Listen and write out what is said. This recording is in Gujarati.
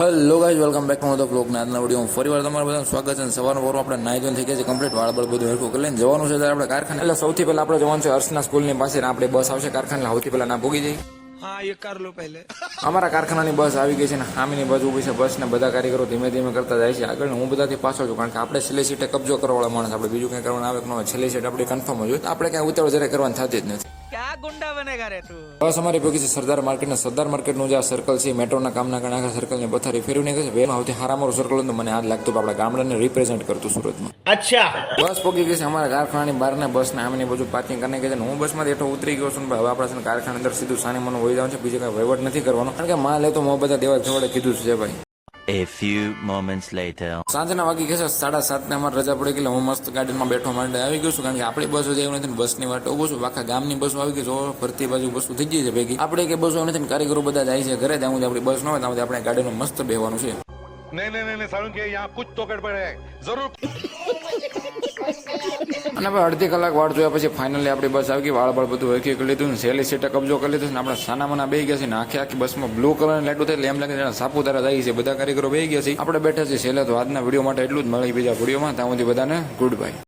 Hello guys, welcome back to the blog. આજના વિડીયોમાં ફરીવાર તમારું બધાનું સ્વાગત છે. સવારનો પોરમાં આપણે નાઈ ધોઈને થઈ ગયા છે કમ્પ્લીટ, વાળ બધું હરખું કરી લઈને જવાનું છે ત્યારે આપણે કારખાને. એટલે સૌથી પહેલા આપણે જવાનું છે અર્શના સ્કૂલની પાસે. આપણે બસ આવશે કારખાને, સૌથી પહેલા ના ભોગી જઈએ. हाँ ये कर लो पहले. અમારા કારખાનાની બસ આવી ગઈ છે ને સામેની બાજુ ઊભી છે બસ ને. બધા કારીગરો ધીમે ધીમે કરતા જાય છે આગળ. હું બધાથી પાછળ છું કારણ કે આપણે છેલ્લી સીટે કબજો કરવાવાળા માણસ. આપણે બીજું કંઈ કરવાનું આવે કે ન હોય, છેલ્લી સીટ આપણી કન્ફર્મ હોય. આપણે ક્યાંય ઉતાવળ જરા કરવાની થતી જ નથી. क्या गुंडा बनेगा रे तू. બસ અમારી ભેગી છે સરદાર માર્કેટ. સરદાર માર્કેટનું જે આ સર્કલ છે મેટ્રોના કામના કારણે આખા સર્કલની પથારી ફેરવીને ગઈ છે. વેમાં સૌથી સારામાં સર્કલ હતું, મને આ જ લાગતું કે આપણા ગામડાને રિપ્રેઝેન્ટ કરતું સુરતમાં. अच्छा. બસ પહોંચી ગઈ છે અમારા કારખાનાની બહાર ને બસ ને આમની બાજુ પાર્કિંગ કરીને ગઈ છે. હું બસમાંથી હેઠો ઉતરી ગયો છું. હવે આપણે છે ને કારખાના અંદર સીધું સાની મને વહી જવાનું છે. બીજે કાંઈ વહીવટ નથી કરવાનો કારણ કે માલ લેતો મોં બધા દેવા જોડે કીધું છે ભાઈ. A few moments later. સાંજના વાગી ગયા છે 7:30 ને. અમારે રજા પડી ગઈ. હું મસ્ત ગાર્ડનમાં બેઠો માટે આવી ગયો છું કારણ કે આપણી બસો જેવી નથી. બસની વાટ ઉભો છું. આખા ગામની બસો આવી ગઈ. જો ફરતી બાજુ બસો થઈ ગઈ છે ભેગી. આપણે કે બસો નથી, કારીગરો બધા જાય છે ઘરે. ત્યાં આપણી બસ ન હોય ત્યાં આપણે ગાર્ડનમાં મસ્ત બેહવાનું છે. नहीं नहीं नहीं सारुण के यहाँ कुछ तो गड़बड़ है जरूर. અને હવે અડધી કલાક વાટ જોયા પછી ફાઇનલી આપણી બસ આવી ગઈ. વાળ બધું હરખી કરી લીધું ને છેલ્લી સીટે કબજો કરી લીધું ને આપણે સાનામાના બેહી ગયા છે ને આખી બસમાં બ્લુ કલરની લાઈટો થાય એટલે એમ લાગે છે સાપુતારા જાય છે. બધા કારીગરો બેહી ગયા છે. આપણે બેઠા છીએ છેલ્લે. તો આજના વિડીયો માટે એટલું જ. મળી બીજા વિડીયોમાં. ત્યાં સુધી બધાને ગુડ બાય.